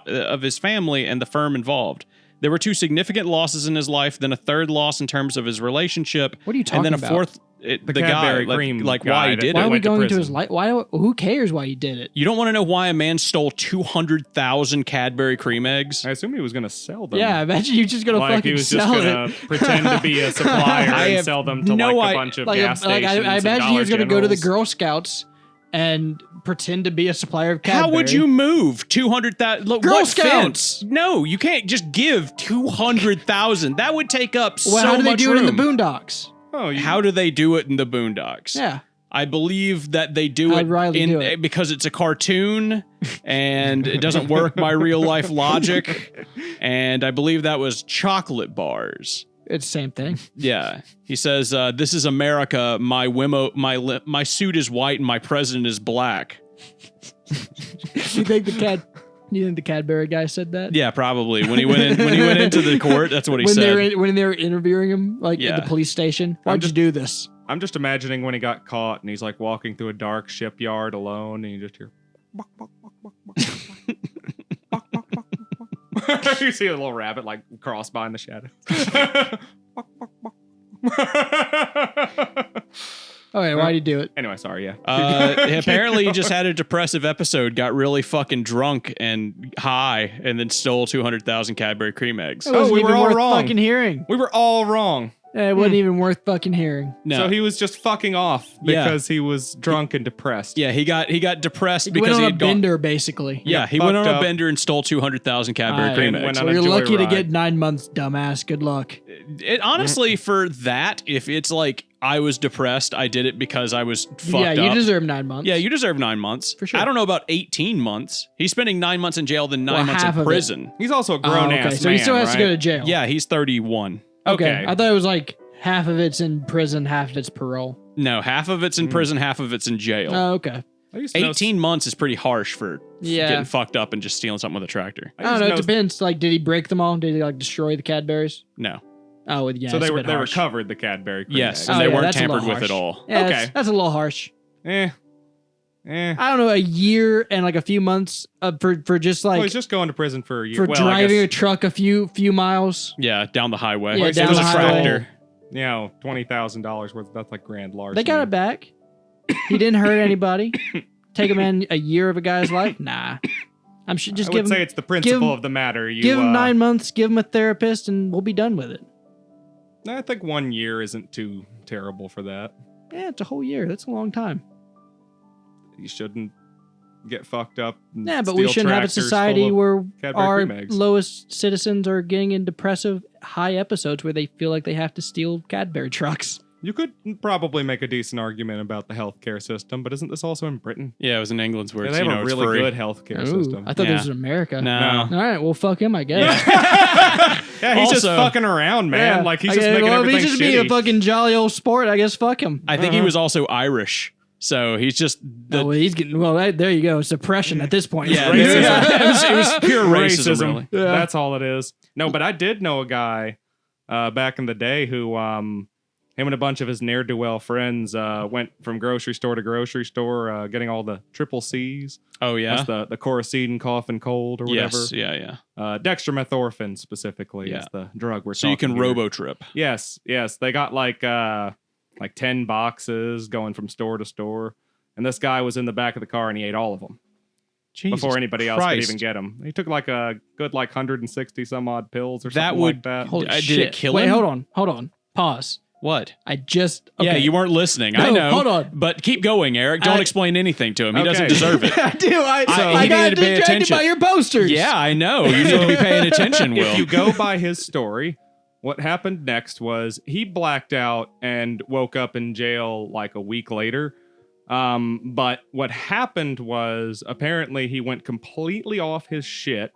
of his family and the firm involved. There were 2 significant losses in his life, then a third loss in terms of his relationship, What are you and talking then a about? fourth. The The guy, Cadbury like, cream like guy why he that- did Why it. are we went to going into prison. his life? Why? Who cares why he did it? You don't want to know why a man stole 200,000 Cadbury cream eggs? I assume he was going to sell them. Yeah, imagine you just gonna like he fucking was just sell going it. to pretend to be a supplier I and have sell them to no like I- a bunch of Like, gas like stations. I and imagine he Dollar was gonna go to the Generals. Girl Scouts and pretend to be a supplier of Cadbury. How would you move 200,000? Girl Scouts! No, you can't just give 200,000. That would take up Well, so how do they much do room. it in the Boondocks? Oh, How do they do it in the Boondocks? Yeah. I believe that they do How'd it, Riley do it? because it's a cartoon and it doesn't work by real life logic. And I believe that was chocolate bars. It's the same thing. Yeah, he says, "This is America. My suit is white and my president is black." You think the Cadbury guy said that? Yeah, probably when he went into the court. That's what he said. When they were interviewing him, like Yeah. at the police station. Why'd you do this? I'm just imagining when he got caught and he's like walking through a dark shipyard alone and you just hear buck, buck, buck, buck, buck, buck, buck, buck, buck, buck. You see a little rabbit like cross behind the shadow. Buck, buck, buck. Okay, why'd you do it? Anyway, sorry, yeah. Apparently, he just had a depressive episode, got really fucking drunk and high, and then stole 200,000 Cadbury cream eggs. It wasn't we even were all worth wrong. fucking hearing. We were all wrong. It wasn't even worth fucking hearing. No. So he was just fucking off Yeah. because he was drunk and depressed. Yeah, he got depressed He because went on he a had gone. bender, basically. Yeah, he got went on fucked a up. bender and stole 200,000 Cadbury Aye. cream And went eggs. on Well, a you're lucky to joyride. get 9 months, dumbass. Good luck. It honestly, for that, if it's like I was depressed, I did it because I was fucked Yeah, you up. deserve 9 months. Yeah, you deserve 9 months. For sure. I don't know about 18 months. He's spending 9 months in jail, then 9 Well, months half in of it. prison. He's also a Oh, grown okay, ass so man, he still has to go right? to jail. Yeah, he's 31. Okay. I thought it was like half of it's in prison, half of it's parole. No, half of it's in prison, half of it's in jail. Oh, okay. I used to know- 18 months is pretty harsh for Yeah. getting fucked up and just stealing something with a tractor. I don't used know. to It depends. Like, did he break them all? Did he like destroy the Cadburys? No. Oh, yeah. So it's they a bit harsh. recovered the Cadbury cream Yes, eggs. and Oh, they yeah, weren't that's a tampered little with at harsh. all. Yeah, Okay. that's a little harsh. Eh. I don't know, a year and like a few months for just like Well, he's just going to prison for a year. for Well, I driving a guess, truck a few miles. Yeah, down the highway. Yeah, It down was the a highway. tractor. you know, $20,000 worth. That's like grand larceny. They got it back. He didn't hurt anybody. Take a man a year of a guy's life? Nah. I'm sure just I give would say him it's the principle him- of the matter. You give him 9 months, give him a therapist, and we'll be done with it. I think 1 year isn't too terrible for that. Yeah, it's a whole year. That's a long time. You shouldn't get fucked up. And Yeah, but we steal shouldn't have a tractors society full of where Cadbury our cream eggs. lowest citizens are getting in depressive high episodes where they feel like they have to steal Cadbury trucks. You could probably make a decent argument about the healthcare system, but isn't this also in Britain? Yeah, it was in England's where Yeah, it's, they you have know, a it's really free. good healthcare Ooh, system. I thought Yeah. this was America. No. All right, well, fuck him, I guess. Yeah, he's just Also- fucking around, man. Yeah. Like he's Okay, just making well, if everything he's just being a shitty. fucking jolly old sport, I guess fuck him. I think he was also Irish. So he's just the Oh, well, he's getting there. You go, suppression at this point. yeah, Racism. it was pure racism, really. Yeah. That's all it is. No, but I did know a guy back in the day who him and a bunch of his ne'er-do-well friends went from grocery store to grocery store getting all the triple C's. Oh yeah. That's the Coricidin cough and cold or whatever. Yes, yeah. Dextromethorphan specifically Yeah. is the drug we're So you talking can here. robo-trip. Yes. They got like 10 boxes going from store to store. And this guy was in the back of the car and he ate all of them before anybody else could even get them. He took like a good 160 some odd pills or That something would- like that. Holy Did it shit. kill Wait, him? hold on. Pause. What? I just Yeah, okay. you weren't listening. I No, know. hold on. But keep going, Eric. Don't I- explain anything to him. He doesn't Okay. deserve it. I do. I he got needed to pay distracted attention. by your posters. Yeah, I know. You need to be paying attention, Will. If you go by his story, what happened next was he blacked out and woke up in jail like a week later. But what happened was apparently he went completely off his shit,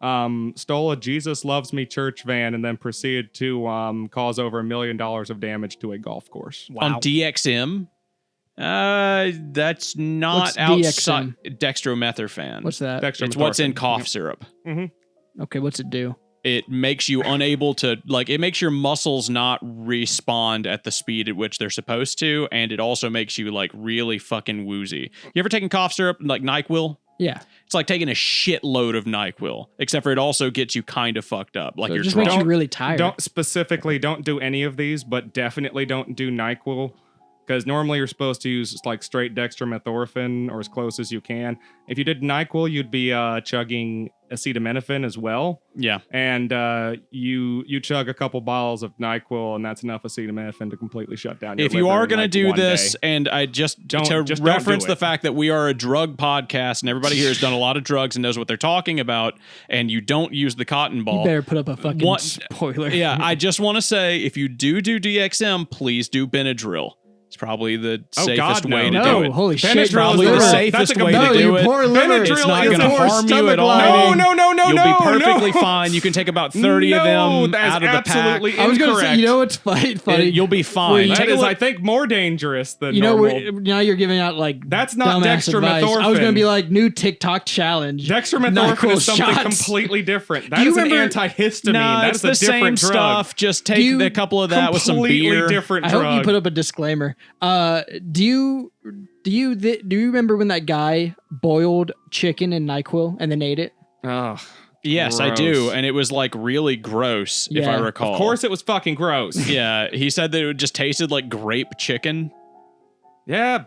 stole a Jesus Loves Me church van, and then proceeded to cause over $1 million of damage to a golf course. On DXM, that's not What's outside dextromethorphan. What's that? It's what's in cough syrup. Okay, what's it do? It makes you unable to, it makes your muscles not respond at the speed at which they're supposed to, and it also makes you really fucking woozy. You ever taken cough syrup like NyQuil? Yeah. It's like taking a shitload of NyQuil, except for it also gets you kind of fucked up. Like So it you're just drunk. makes you really tired. Don't do any of these, but definitely don't do NyQuil. Because normally you're supposed to use like straight dextromethorphan or as close as you can. If you did NyQuil, you'd be chugging acetaminophen as well. Yeah. And you chug a couple bottles of NyQuil, and that's enough acetaminophen to completely shut down your If you liver are in, going to like, do one this, day. and I just Don't do reference the it. fact that we are a drug podcast, and everybody here has done a lot of drugs and knows what they're talking about, and you don't use the cotton You ball. better put up a fucking What- spoiler. Yeah, I just want to say, if you do DXM, please do Benadryl. It's probably the Oh, safest God, no. way to No, do it. holy shit. Benadryl Probably is the liver. safest That's a way complete- to do you it. poor liver. It's Benadryl not is going to for harm you stomach at all. lining. No, You'll be perfectly fine. You can take about 30 of them that is out of the pack. absolutely I was going to say, incorrect. you know what's funny? You'll be fine. That Take a is, look. I think, more dangerous than You know, normal. now you're giving out like That's not dumbass advice. I was dextromethorphan. going to be like new TikTok challenge. Dextromethorphan NyQuil is something shots. completely different. That Do you is an remember- antihistamine. No, That it's is a the different same drug. stuff. Just take a couple of that with some Completely beer. different I drug. hope you put up a disclaimer. Do you remember when that guy boiled chicken in NyQuil and then ate it? Ugh, Yes, I gross. do, and it was like really gross, if I Yeah. recall. Of course, it was fucking gross. Yeah, he said that it just tasted like grape chicken. Yeah,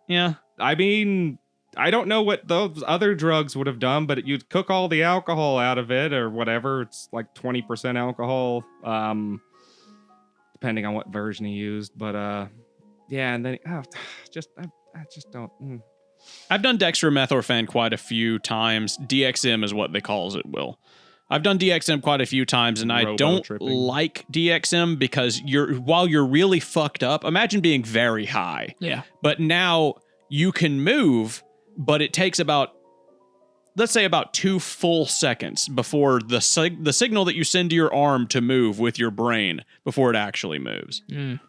Yeah. I mean, I don't know what those other drugs would have done, but you'd cook all the alcohol out of it or whatever. It's like 20% alcohol, depending on what version he used. But yeah, and then I just don't. I've done dextromethorphan quite a few times. DXM is what they calls it, Will. I've done DXM quite a few times, and I don't Robo-tripping. like DXM because while you're really fucked up, imagine being very high. Yeah. But now you can move, but it takes about, let's say, about 2 full seconds before the signal that you send to your arm to move with your brain before it actually moves.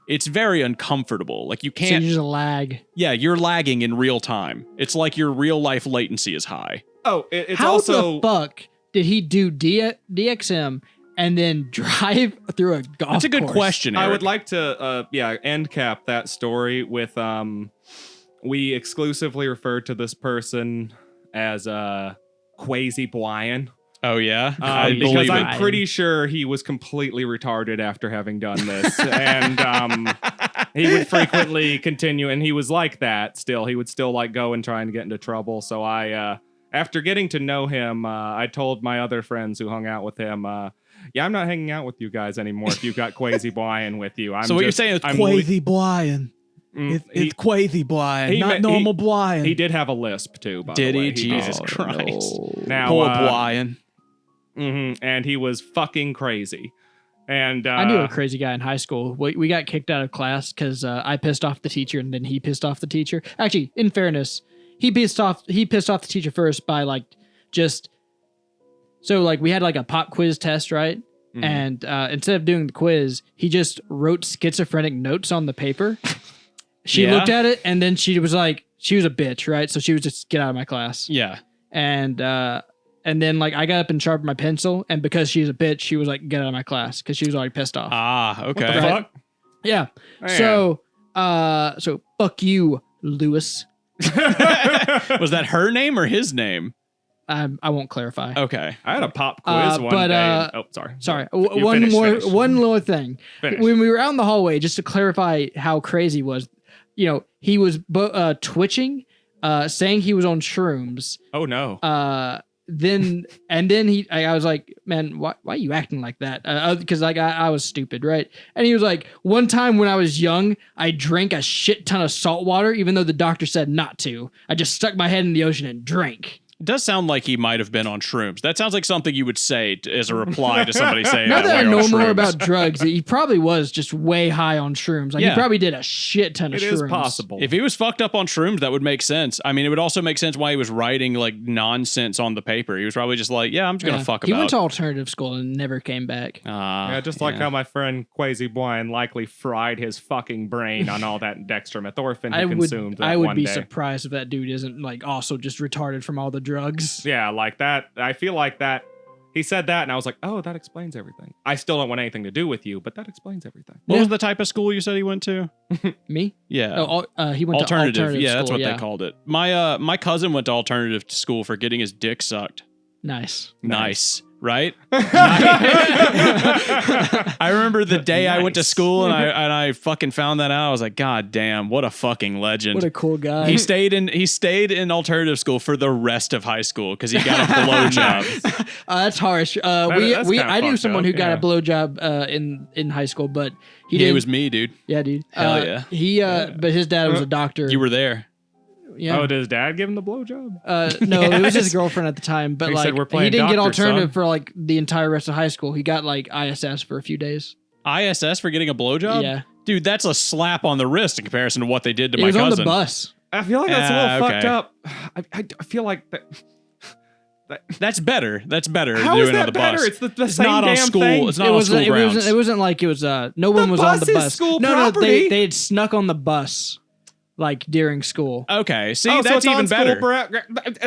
It's very uncomfortable. Like you So can't. you just lag. Yeah, you're lagging in real time. It's like your real life latency is high. Oh, it's How also the fuck did he do DXM and then drive through a golf That's a good course? question, Eric. I would like to, end cap that story with, we exclusively referred to this person as, Quasi Brian. Oh yeah, I Because believe I'm it. pretty sure he was completely retarded after having done this. And, he would frequently continue, and he was like that still. He would still like go and try and get into trouble. So after getting to know him, I told my other friends who hung out with him, yeah, I'm not hanging out with you guys anymore if you've got Quasi Brian with you. So what you're saying is Quasi Brian. It's Quasi Brian, not normal Brian. He did have a lisp too, by Did the way. he? Jesus Oh, Christ. no. Now, Poor Brian. And he was fucking crazy. And I knew a crazy guy in high school. We got kicked out of class because I pissed off the teacher, and then he pissed off the teacher. Actually, in fairness, he pissed off the teacher first by like just so like we had like a pop quiz test, right? Mhm. And instead of doing the quiz, he just wrote schizophrenic notes on the paper. She Yeah. looked at it, and then she was like, she was a bitch, right? So she was just get out of my class. Yeah. And then like I got up and sharpened my pencil, and because she's a bitch, she was like, get out of my class because she was already pissed off. Ah, okay. What the Right. fuck? Yeah. Man. So fuck you, Lewis. Was that her name or his name? I won't clarify. Okay. I had a pop quiz one but, day. Sorry. Sorry. You One finish, more. finish. One little thing. Finish. When we were out in the hallway, just to clarify how crazy he was, he was twitching, saying he was on shrooms. Oh no. Then I was like, man, why are you acting like that? Because like I was stupid, right? And he was like, one time when I was young, I drank a shit ton of salt water, even though the doctor said not to. I just stuck my head in the ocean and drank. It does sound like he might have been on shrooms. That sounds like something you would say as a reply to somebody saying Now that I we're know on more shrooms. about drugs, he probably was just way high on shrooms. Like Yeah. he probably did a shit ton of It shrooms. is possible. If he was fucked up on shrooms, that would make sense. I mean, it would also make sense why he was writing like nonsense on the paper. He was probably just like, yeah, I'm just going to fuck He about. went to alternative school and never came back. Yeah, just like how my friend Quasi Brian likely fried his fucking brain on all that dextromethorphan he consumed that I would one be day. surprised if that dude isn't like also just retarded from all the drugs. Yeah, like that. I feel like that. He said that, and I was like, oh, that explains everything. I still don't want anything to do with you, but that explains everything. What Yeah. was the type of school you said he went to? Me? Yeah. He went alternative. to alternative Yeah, that's school, what they called it. My cousin went to alternative school for getting his dick sucked. Nice. Nice. right? I remember the day I went to Nice. school and I fucking found that out. I was like, God damn, what a fucking legend. What a cool guy. He stayed in alternative school for the rest of high school because he got a blowjob. That's harsh. That's kinda I knew fucked someone up, who got yeah. a blowjob in high school, but he It didn't. was me, dude. Yeah, dude. Hell yeah. He but his dad was a doctor. You were there. Yeah. Oh, did his dad give him the blowjob? No, it was his Yes. girlfriend at the time, but He like said, "We're he playing didn't get doctor, alternative son." for like the entire rest of high school. He got like ISS for a few days. ISS for getting a blowjob? Yeah. Dude, that's a slap on the wrist in comparison to what they did to It my was on cousin. the bus. I feel like that's a little okay. fucked up. I feel like that. That's better. That's better. How doing is it on that the better? bus. It's the It's same not on damn school. thing. It's not on school grounds. It wasn't like it was no one was on the bus is bus. school no, property. they had snuck on the bus like during school. Okay, see, Oh, so that's it's on even school better.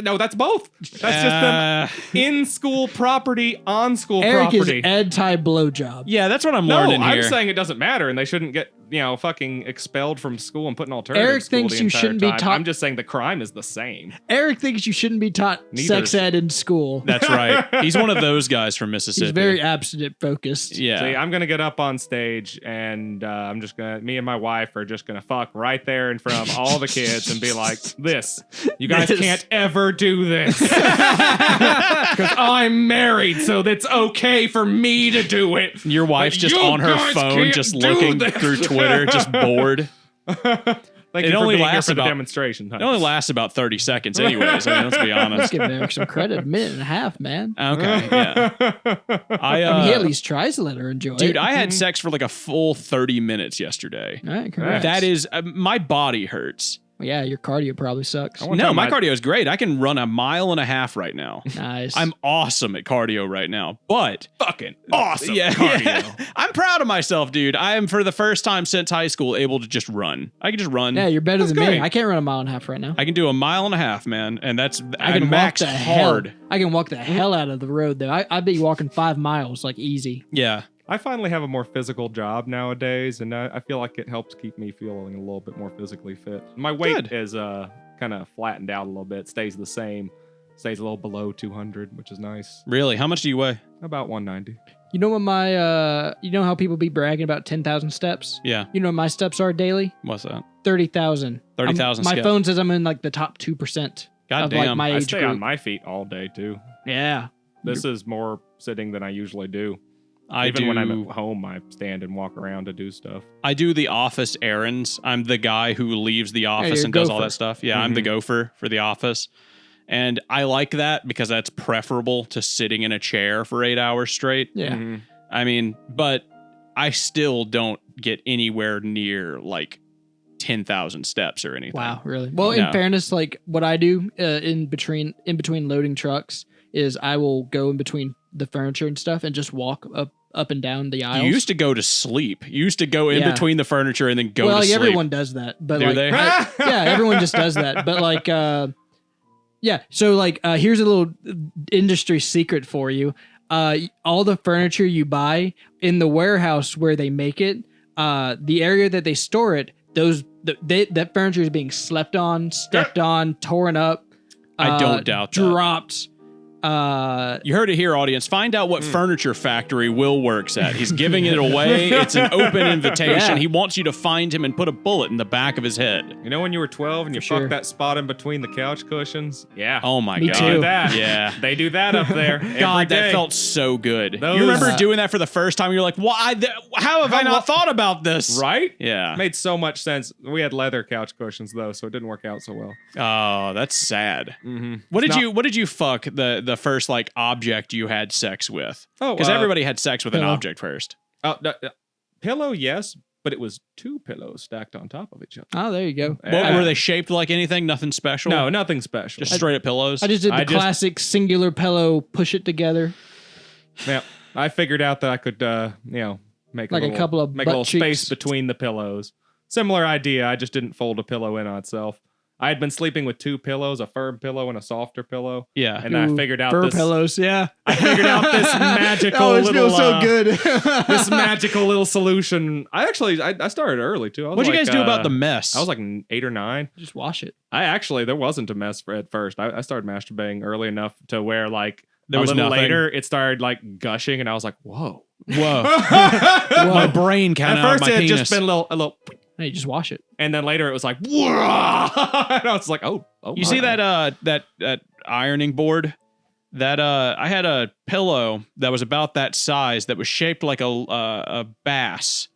no, that's both. That's just them in school property, on school Eric property. is anti blowjob. Yeah, that's what I'm No, learning I'm here. saying it doesn't matter, and they shouldn't get fucking expelled from school and put in alternative Eric school thinks the you entire shouldn't be time. taught- I'm just saying the crime is the same. Eric thinks you shouldn't be taught Neither. sex ed in school. That's right. He's one of those guys from Mississippi. He's very abstinent focused. Yeah. See, I'm gonna get up on stage, and me and my wife are just gonna fuck right there in front of all the kids and be like, "This, you guys This. can't ever do this, because I'm married, so that's okay for me to do it." Your wife's But just you on her guys phone, can't just do looking this. through Twitter, just bored. Thank It you for only being here lasts for the about- demonstration. It only lasts about 30 seconds anyways. I mean, let's be Let's honest. give Eric some credit. A minute and a half, man. Okay, yeah. I mean, he at least tries to let her enjoy it. Dude, I had sex for like a full 30 minutes yesterday. All right, congrats. That is, my body hurts. Yeah, your cardio probably sucks. One No, time my I- cardio is great. I can run 1.5 miles right now. Nice. I'm awesome at cardio right now, but fucking awesome yeah, cardio. yeah. I'm proud of myself, dude. I am for the first time since high school able to just run. I can just run. yeah, you're better That's than great. me. I can't run 1.5 miles right now. I can do 1.5 miles, man, and that's I can walk max the hard. hell. I can walk the hell out of the road though. I'd be walking 5 miles like easy. Yeah, I finally have a more physical job nowadays, and I feel like it helps keep me feeling a little bit more physically fit. My weight Good. is kind of flattened out a little bit, stays the same, stays a little below 200, which is nice. really. How much do you weigh? About 190. You know what my you know how people be bragging about 10,000 steps? Yeah, You know what my steps are daily? what's that? 30,000. 30,000 My steps. phone says I'm in like the top 2% God of damn. like my I age stay group. on my feet all day too. Yeah. This is more sitting than I usually do. I Even do. when I'm at home, I stand and walk around to do stuff. I do the office errands. I'm the guy who leaves the office you're and does all gopher. that stuff. Yeah, I'm the gopher for the office. And I like that because that's preferable to sitting in a chair for 8 hours straight. Yeah. Mhm. I mean, but I still don't get anywhere near like 10,000 steps or anything. Wow, really? Well, No. in fairness, like what I do in between loading trucks is I will go in between the furniture and stuff and just walk up and down the aisles. You used to go to sleep. You used to go in Yeah. between the furniture and then go well, to like sleep. everyone does that, but Do like they? yeah, everyone just does that. But like yeah, so like here's a little industry secret for you. All the furniture you buy in the warehouse where they make it, the area that they store it, that furniture is being slept on, stepped on, torn up. I don't doubt that. dropped. You heard it here, audience. Find out what furniture factory Will works at. He's giving it away. It's an open invitation. Yeah. He wants you to find him and put a bullet in the back of his head. You know when you were 12 and you For fucked sure. that spot in between the couch cushions? Yeah. Oh my Me god. too. They do that. Yeah. They do that up there. every God, that day. felt so good. Those- you remember doing that for the first time? You're like, why? How have I How not lo- thought about this? right? Yeah. Made so much sense. We had leather couch cushions though, so it didn't work out so well. Oh, that's sad. Mm-hmm. What did you fuck the first like object you had sex with? Oh, Because everybody had sex with an pillow. object first. Pillow, yes, but it was two pillows stacked on top of each other. Oh, there you go. What, Yeah. were they shaped like anything? Nothing special? No, nothing special. Just straight up pillows? I just did the I just- classic singular pillow, push it together. Yeah, I figured out that I could, make Like a little, couple of make butt a little space cheeks. between the pillows. Similar idea. I just didn't fold a pillow in on itself. I had been sleeping with two pillows, a firm pillow and a softer pillow, yeah. and I Ooh, figured out fur this. pillows. Yeah, I figured out this magical oh, it little. feels so uh, good. This magical little solution. I started early too. I was What'd you like, guys do about the mess? I was like 8 or 9. Just wash it. There wasn't a mess at first. I started masturbating early enough to where like There was a little nothing. later, it started like gushing, and I was like, "Whoa!" Whoa. Whoa. My brain kind At of first, my it had penis. just been a little, Hey, you just wash it. and then later it was like, "Whoa!" And I was like, "Oh, You see that ironing board? That I had a pillow that was about that size that was shaped like a bass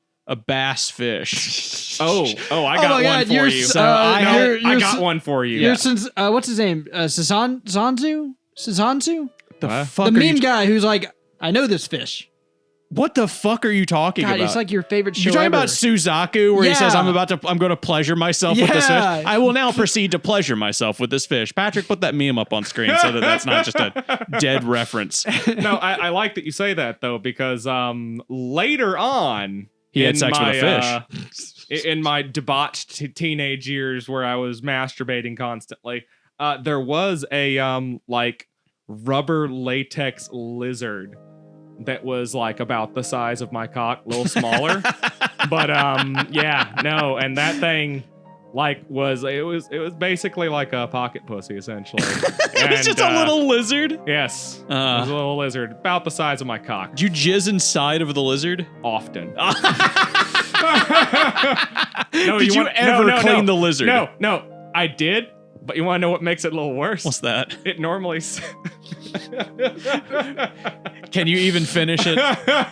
fish. Oh, I got my one God, for you're you. s- I you're got s- one for you. You're since what's his name? Sanzu? The What? fuck The are meme you guy who's like, I know this fish. What the fuck are you talking God, about? it's like your favorite show You're talking ever. about Suzaku, where he says, Yeah. I'm going to pleasure myself with this fish. Yeah. I will now proceed to pleasure myself with this fish. Patrick, put that meme up on screen so that that's not just a dead reference. No, I like that you say that though, because later on He had in sex with my, a fish. In my debauched teenage years where I was masturbating constantly, there was a like rubber latex lizard that was like about the size of my cock, a little smaller. But yeah, no, and that thing like was basically like a pocket pussy essentially. It's just a little lizard. Yes, it was a little lizard about the size of my cock. Did you jizz inside of the lizard? Often. No, Did you ever clean the lizard? No, I did. But you want to know what makes it a little worse? What's that? It normally. Can you even finish it?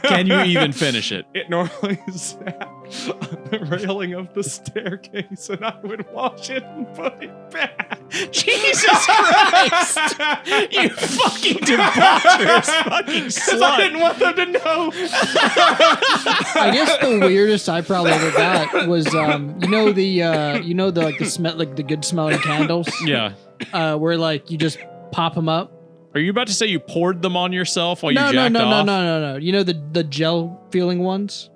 Can you even finish it? It normally sat on the railing of the staircase, and I would wash it and put it back. Jesus Christ! You fucking debaucherous fucking Because I slut! didn't want them to know. I guess the weirdest I probably ever got was the smell, like the good smelling candles, Yeah. where like you just pop them up. Are you about to say you poured them on yourself while No, you no, jacked no, off? no. You know the gel feeling ones?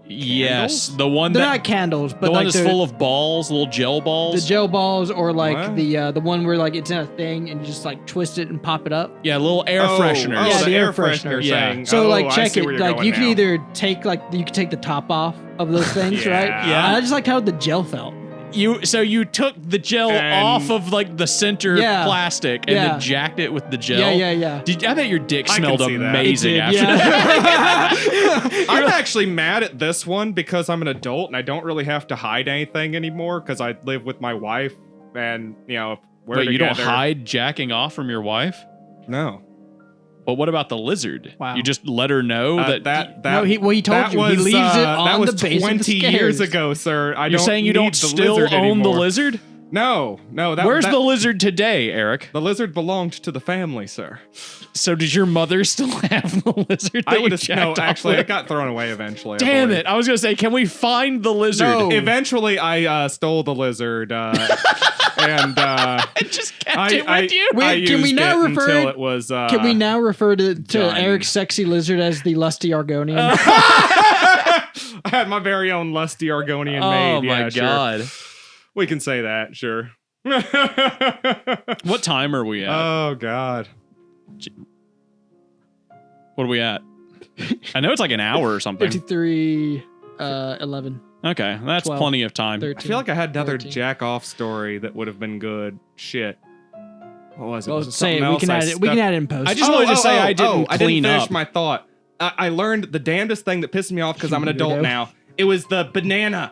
Yes, the one They're that not candles, but the one like that's they're full of balls, little gel the balls. gel balls, or like What? the one where like it's in a thing and you just like twist it and pop it up. Yeah, little air fresheners. Oh, Yeah, the the air air freshener. freshener. Yeah. Saying, So like I check see it. where you're Like going you can now. either take the top off of those things, right? Yeah. And I just liked how the gel felt. You took the gel And- off of like the center Yeah. plastic and Yeah. then jacked it with the gel. Yeah. I bet your dick I can smelled see that. amazing It after did, that. yeah. I'm actually mad at this one because I'm an adult and I don't really have to hide anything anymore because I live with my wife and we're But you don't together. hide jacking off from your wife? No. But what about the lizard? Wow. You just let her know that No, he told that you was, he leaves it on that was the base 20 of the years stairs. ago, sir. You're saying you need don't the still lizard own the anymore. lizard? No. Where's the lizard today, Eric? The lizard belonged to the family, sir. So does your mother still have the lizard that you jacked no, off actually, with? it got thrown away eventually. I Damn believe. it. I was going to say, can we find the lizard? No. Eventually, I stole the lizard, and I just kept it with you? Wait, I can we used now it refer- until it was. Can we now refer to done. Eric's sexy lizard as the lusty Argonian? I had my very own lusty Argonian maid. Oh my Yeah, sure. God. We can say that, sure. What time are we at? Oh God. What are we at? I know it's like an hour or something. 53, 11, Okay, that's 12, plenty of time. 13. I feel like I had another 14. jack off story that would have been good. Shit. What was it? Well, Was it say something it. We else can I add it. We stuck- can add it in post. I just wanted to say I didn't I clean finish up. my thought. I learned the damnedest thing that pisses me off because I'm an adult Weirdo. now. It was the banana.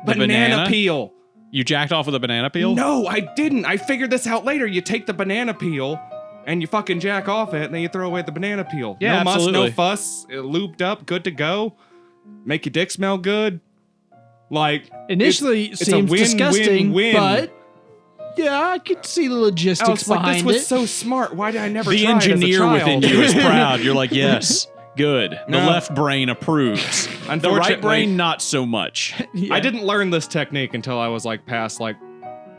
The banana? peel. You jacked off with a banana peel? No, I didn't. I figured this out later. You take the banana peel and you fucking jack off it, and then you throw away the banana peel. Yeah, no muss, absolutely. no fuss. Looped up, good to go. Make your dick smell good. Like Initially, it's a seems win, disgusting, win, win. but yeah, I could see the logistics I was like, behind this was it. so smart. Why did I never The try it as a engineer within child? you is proud. You're like, yes, good. The No. left brain approves. The right Unfortunately- brain, not so much. Yeah. I didn't learn this technique until I was like past like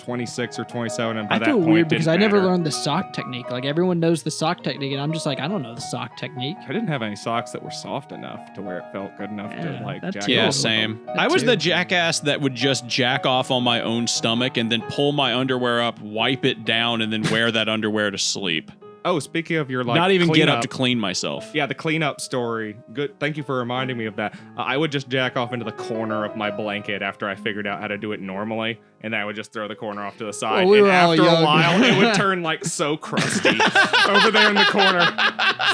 26 or 27, and by I that feel point, weird it because didn't I never matter. learned the sock technique. Like everyone knows the sock technique, and I'm just like, I don't know the sock technique. I didn't have any socks that were soft enough to where it felt good enough Yeah, to like that jack too. Yeah, off with same. them. That I was too. the jackass that would just jack off on my own stomach and then pull my underwear up, wipe it down, and then wear that underwear to sleep. Oh, speaking of your like, Not even get up cleanup- to clean myself. Yeah, the cleanup story. Good. Thank you for reminding me of that. I would just jack off into the corner of my blanket after I figured out how to do it normally, and then I would just throw the corner off to the side. Well, we and were all after a young. while, it would turn like so crusty over there in the corner.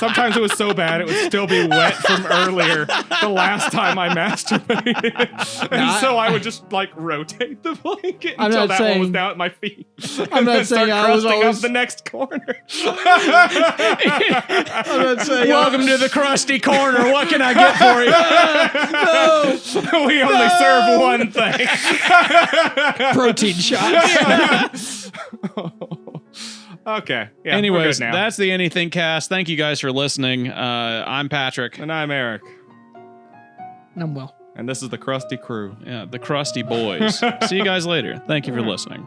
Sometimes it was so bad it would still be wet from earlier, the last time I masturbated. And so I would just like rotate the blanket I'm until not that one was saying- down at my feet. I'm not and saying start I was crusting always- up the next corner. I'm not saying Welcome to the crusty corner. What can I get for you? We only serve one thing. protein shots. Okay. Yeah, Anyways, we're good now. that's the Anything Cast. Thank you guys for listening. I'm Patrick. And I'm Eric. I'm well. And this is the Krusty Crew. Yeah, the Crusty Boys. See you guys later. Thank you for listening.